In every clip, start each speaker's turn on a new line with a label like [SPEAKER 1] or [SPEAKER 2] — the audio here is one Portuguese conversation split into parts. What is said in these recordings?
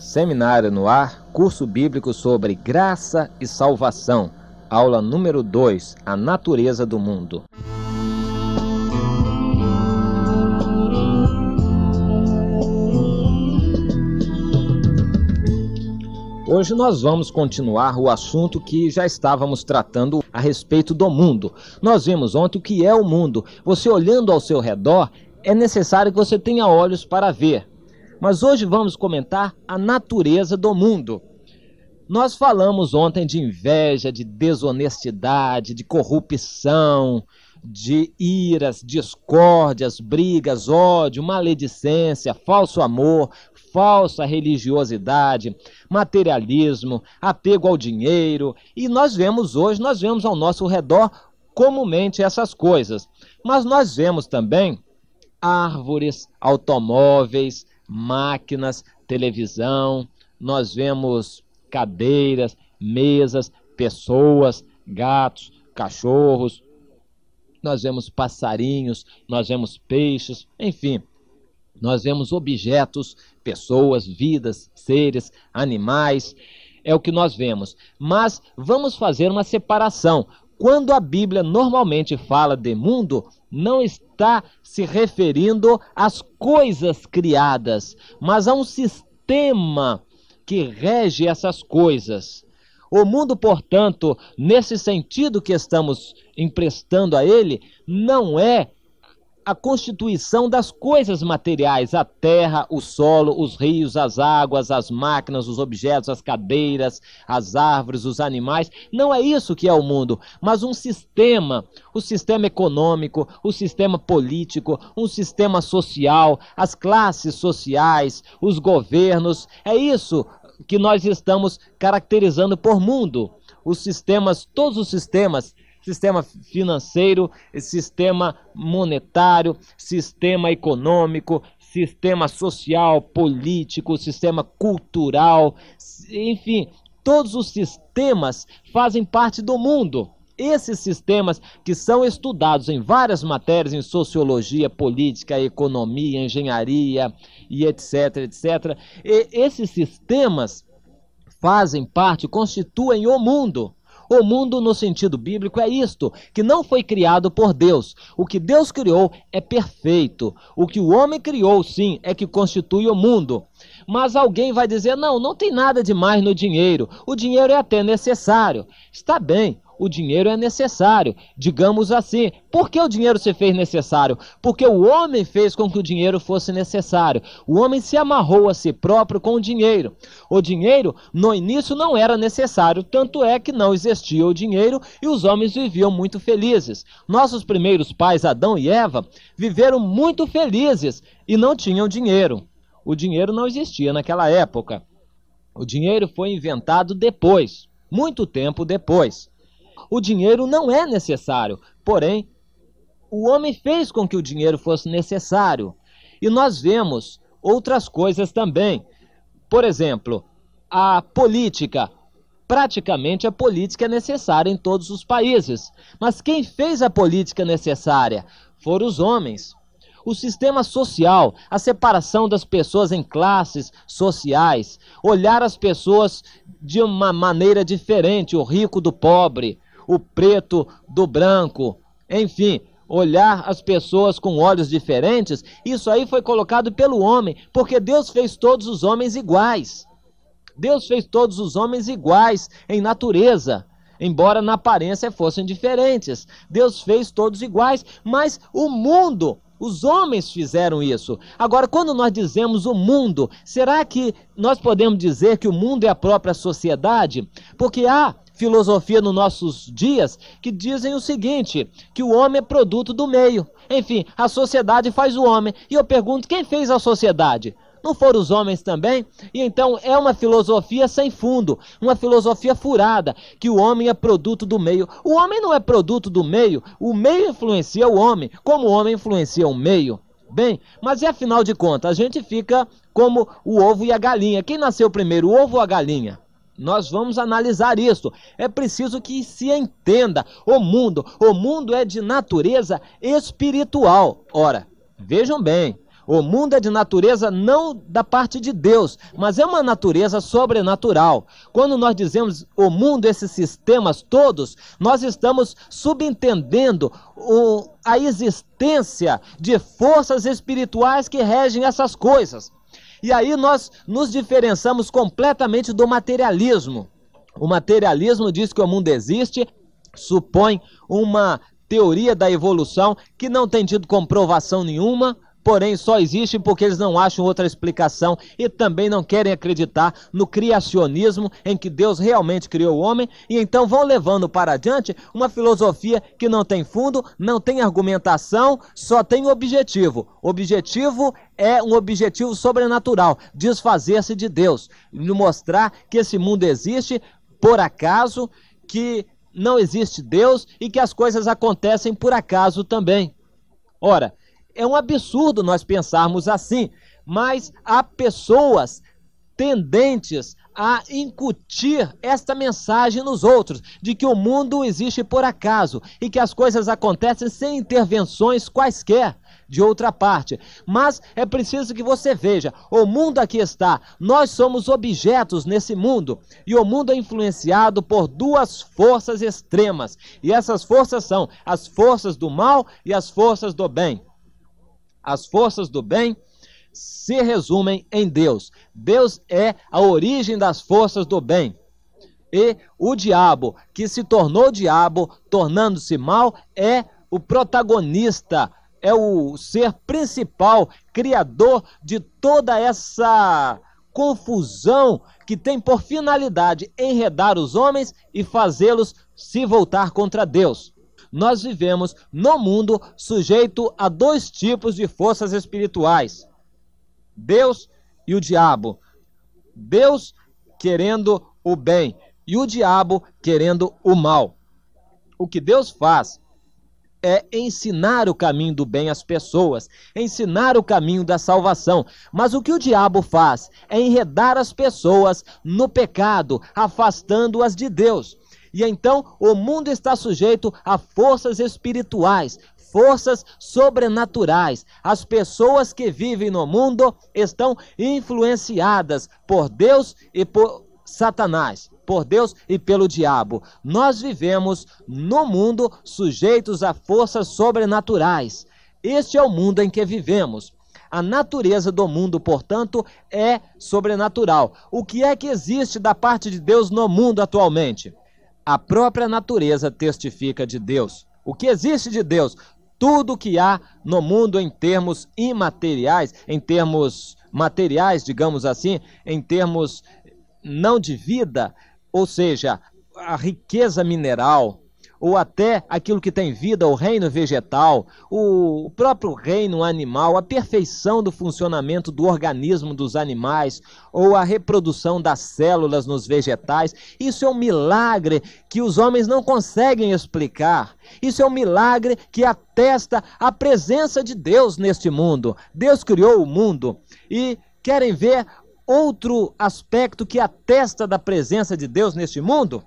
[SPEAKER 1] Seminário no Ar, curso bíblico sobre graça e salvação. Aula número 2, a natureza do mundo. Hoje nós vamos continuar o assunto que já estávamos tratando a respeito do mundo. Nós vimos ontem o que é o mundo. Você olhando ao seu redor, é necessário que você tenha olhos para ver. Mas hoje vamos comentar a natureza do mundo. Nós falamos ontem de inveja, de desonestidade, de corrupção, de iras, discórdias, brigas, ódio, maledicência, falso amor, falsa religiosidade, materialismo, apego ao dinheiro. E nós vemos ao nosso redor comumente essas coisas. Mas nós vemos também árvores, automóveis, máquinas, televisão, nós vemos cadeiras, mesas, pessoas, gatos, cachorros, nós vemos passarinhos, nós vemos peixes, enfim, nós vemos objetos, pessoas, vidas, seres, animais, é o que nós vemos. Mas vamos fazer uma separação. Quando a Bíblia normalmente fala de mundo, não está se referindo às coisas criadas, mas a um sistema que rege essas coisas. O mundo, portanto, nesse sentido que estamos emprestando a ele, não é a constituição das coisas materiais, a terra, o solo, os rios, as águas, as máquinas, os objetos, as cadeiras, as árvores, os animais. Não é isso que é o mundo, mas um sistema, o sistema econômico, o sistema político, um sistema social, as classes sociais, os governos. É isso que nós estamos caracterizando por mundo. Os sistemas, todos os sistemas, sistema financeiro, sistema monetário, sistema econômico, sistema social, político, sistema cultural, enfim, todos os sistemas fazem parte do mundo. Esses sistemas que são estudados em várias matérias, em sociologia, política, economia, engenharia e etc, etc. E esses sistemas fazem parte, constituem o mundo. O mundo, no sentido bíblico, é isto, que não foi criado por Deus. O que Deus criou é perfeito. O que o homem criou, sim, é que constitui o mundo. Mas alguém vai dizer, não tem nada demais no dinheiro. O dinheiro é até necessário. Está bem, o dinheiro é necessário, digamos assim. Por que o dinheiro se fez necessário? Porque o homem fez com que o dinheiro fosse necessário. O homem se amarrou a si próprio com o dinheiro. O dinheiro, no início, não era necessário, tanto é que não existia o dinheiro e os homens viviam muito felizes. Nossos primeiros pais, Adão e Eva, viveram muito felizes e não tinham dinheiro. O dinheiro não existia naquela época. O dinheiro foi inventado depois, muito tempo depois. O dinheiro não é necessário, porém, o homem fez com que o dinheiro fosse necessário. E nós vemos outras coisas também. Por exemplo, a política. Praticamente a política é necessária em todos os países. Mas quem fez a política necessária? Foram os homens. O sistema social, a separação das pessoas em classes sociais, olhar as pessoas de uma maneira diferente, o rico do pobre, o preto do branco, enfim, olhar as pessoas com olhos diferentes, isso aí foi colocado pelo homem, porque Deus fez todos os homens iguais. Deus fez todos os homens iguais em natureza, embora na aparência fossem diferentes. Deus fez todos iguais, mas o mundo, os homens fizeram isso. Agora, quando nós dizemos o mundo, será que nós podemos dizer que o mundo é a própria sociedade? Porque há filosofia nos nossos dias que dizem o seguinte, que o homem é produto do meio. Enfim, a sociedade faz o homem. E eu pergunto, quem fez a sociedade? Não foram os homens também? E então é uma filosofia sem fundo, uma filosofia furada, que o homem é produto do meio. O homem não é produto do meio, o meio influencia o homem, como o homem influencia o meio. Bem, mas e afinal de contas, a gente fica como o ovo e a galinha. Quem nasceu primeiro, o ovo ou a galinha? Nós vamos analisar isso. É preciso que se entenda o mundo é de natureza espiritual. Ora, vejam bem, o mundo é de natureza não da parte de Deus, mas é uma natureza sobrenatural. Quando nós dizemos o mundo, esses sistemas todos, nós estamos subentendendo a existência de forças espirituais que regem essas coisas. E aí nós nos diferenciamos completamente do materialismo. O materialismo diz que o mundo existe, supõe uma teoria da evolução que não tem tido comprovação nenhuma, porém só existe porque eles não acham outra explicação e também não querem acreditar no criacionismo em que Deus realmente criou o homem, e então vão levando para adiante uma filosofia que não tem fundo, não tem argumentação, só tem objetivo. O objetivo é um objetivo sobrenatural, desfazer-se de Deus, mostrar que esse mundo existe por acaso, que não existe Deus e que as coisas acontecem por acaso também. Ora, é um absurdo nós pensarmos assim, mas há pessoas tendentes a incutir esta mensagem nos outros, de que o mundo existe por acaso e que as coisas acontecem sem intervenções quaisquer de outra parte. Mas é preciso que você veja, o mundo aqui está, nós somos objetos nesse mundo, e o mundo é influenciado por duas forças extremas, e essas forças são as forças do mal e as forças do bem. As forças do bem se resumem em Deus. Deus é a origem das forças do bem. E o diabo, que se tornou diabo, tornando-se mal, é o protagonista, é o ser principal, criador de toda essa confusão que tem por finalidade enredar os homens e fazê-los se voltar contra Deus. Nós vivemos no mundo sujeito a dois tipos de forças espirituais: Deus e o diabo. Deus querendo o bem e o diabo querendo o mal. O que Deus faz é ensinar o caminho do bem às pessoas, ensinar o caminho da salvação. Mas o que o diabo faz é enredar as pessoas no pecado, afastando-as de Deus. E então o mundo está sujeito a forças espirituais, forças sobrenaturais. As pessoas que vivem no mundo estão influenciadas por Deus e por Satanás, por Deus e pelo diabo. Nós vivemos no mundo sujeitos a forças sobrenaturais. Este é o mundo em que vivemos. A natureza do mundo, portanto, é sobrenatural. O que é que existe da parte de Deus no mundo atualmente? A própria natureza testifica de Deus. O que existe de Deus? Tudo que há no mundo em termos imateriais, em termos materiais, digamos assim, em termos não de vida, ou seja, a riqueza mineral, ou até aquilo que tem vida, o reino vegetal, o próprio reino animal, a perfeição do funcionamento do organismo dos animais, ou a reprodução das células nos vegetais. Isso é um milagre que os homens não conseguem explicar. Isso é um milagre que atesta a presença de Deus neste mundo. Deus criou o mundo e querem ver outro aspecto que atesta da presença de Deus neste mundo?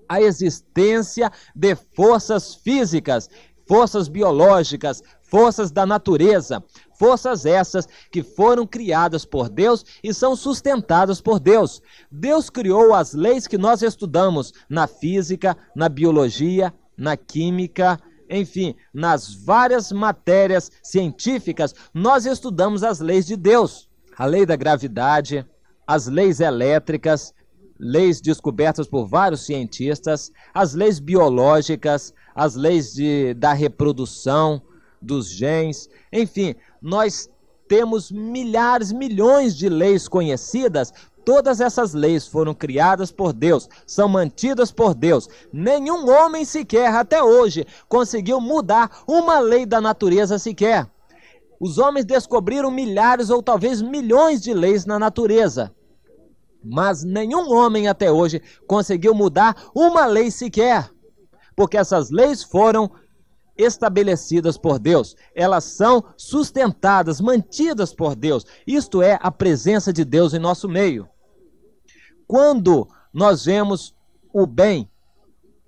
[SPEAKER 1] A existência de forças físicas, forças biológicas, forças da natureza, forças essas que foram criadas por Deus e são sustentadas por Deus. Deus criou as leis que nós estudamos na física, na biologia, na química, enfim, nas várias matérias científicas, nós estudamos as leis de Deus. A lei da gravidade, as leis elétricas, leis descobertas por vários cientistas, as leis biológicas, as leis da reprodução, dos genes, enfim, nós temos milhares, milhões de leis conhecidas. Todas essas leis foram criadas por Deus, são mantidas por Deus. Nenhum homem sequer, até hoje, conseguiu mudar uma lei da natureza sequer. Os homens descobriram milhares ou talvez milhões de leis na natureza, mas nenhum homem até hoje conseguiu mudar uma lei sequer, porque essas leis foram estabelecidas por Deus, elas são sustentadas, mantidas por Deus. Isto é a presença de Deus em nosso meio. quando nós vemos o bem,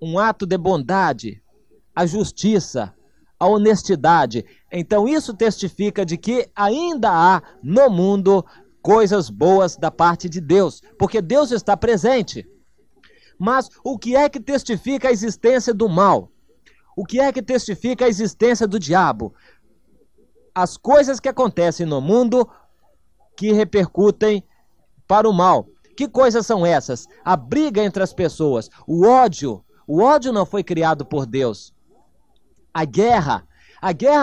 [SPEAKER 1] um ato de bondade, a justiça, a honestidade, então isso testifica de que ainda há no mundo coisas boas da parte de Deus, porque Deus está presente. Mas o que é que testifica a existência do mal? O que é que testifica a existência do diabo? As coisas que acontecem no mundo que repercutem para o mal. Que coisas são essas? A briga entre as pessoas, o ódio. O ódio não foi criado por Deus. A guerra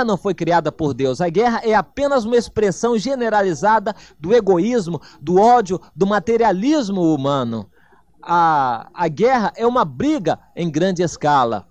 [SPEAKER 1] não foi criada por Deus. A guerra é apenas uma expressão generalizada do egoísmo, do ódio, do materialismo humano. A guerra é uma briga em grande escala.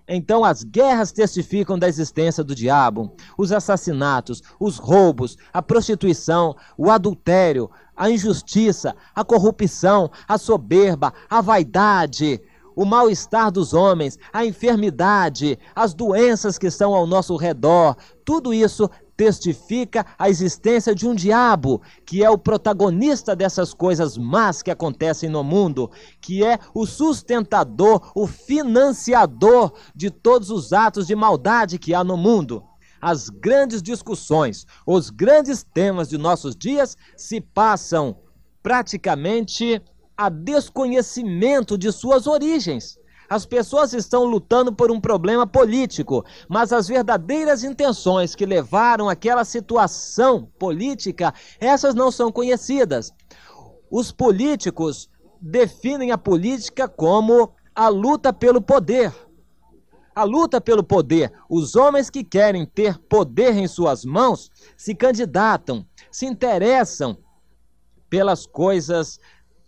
[SPEAKER 1] Então as guerras testificam da existência do diabo. Os assassinatos, os roubos, a prostituição, o adultério, a injustiça, a corrupção, a soberba, a vaidade, o mal-estar dos homens, a enfermidade, as doenças que estão ao nosso redor, tudo isso testifica a existência de um diabo, que é o protagonista dessas coisas más que acontecem no mundo, que é o sustentador, o financiador de todos os atos de maldade que há no mundo. As grandes discussões, os grandes temas de nossos dias se passam praticamente a desconhecimento de suas origens. As pessoas estão lutando por um problema político, mas as verdadeiras intenções que levaram àquela situação política, essas não são conhecidas. Os políticos definem a política como a luta pelo poder. A luta pelo poder. Os homens que querem ter poder em suas mãos se candidatam, se interessam pelas coisas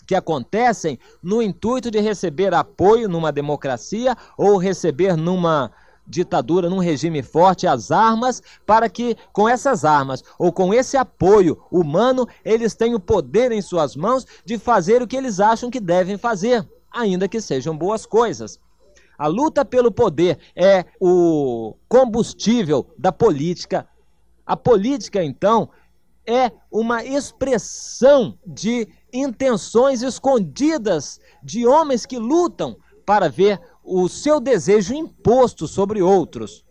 [SPEAKER 1] que acontecem no intuito de receber apoio numa democracia ou receber numa ditadura, num regime forte, as armas, para que com essas armas ou com esse apoio humano, eles tenham o poder em suas mãos de fazer o que eles acham que devem fazer, ainda que sejam boas coisas. A luta pelo poder é o combustível da política. A política, então, é uma expressão de intenções escondidas de homens que lutam para ver o seu desejo imposto sobre outros.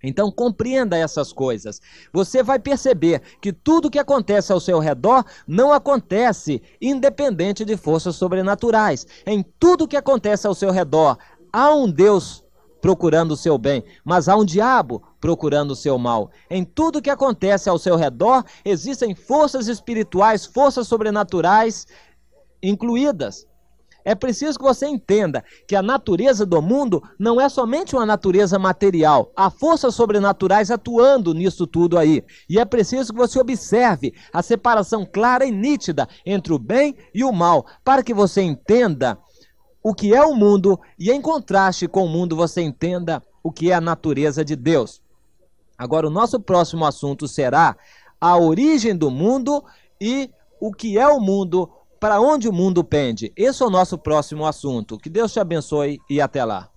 [SPEAKER 1] Então compreenda essas coisas. Você vai perceber que tudo que acontece ao seu redor não acontece independente de forças sobrenaturais. Em tudo que acontece ao seu redor, há um Deus procurando o seu bem, mas há um diabo procurando o seu mal. Em tudo que acontece ao seu redor, existem forças espirituais, forças sobrenaturais incluídas. É preciso que você entenda que a natureza do mundo não é somente uma natureza material. Há forças sobrenaturais atuando nisso tudo aí. E é preciso que você observe a separação clara e nítida entre o bem e o mal, para que você entenda o que é o mundo e, em contraste com o mundo, você entenda o que é a natureza de Deus. Agora, o nosso próximo assunto será a origem do mundo e o que é o mundo, para onde o mundo pende. Esse é o nosso próximo assunto. Que Deus te abençoe e até lá.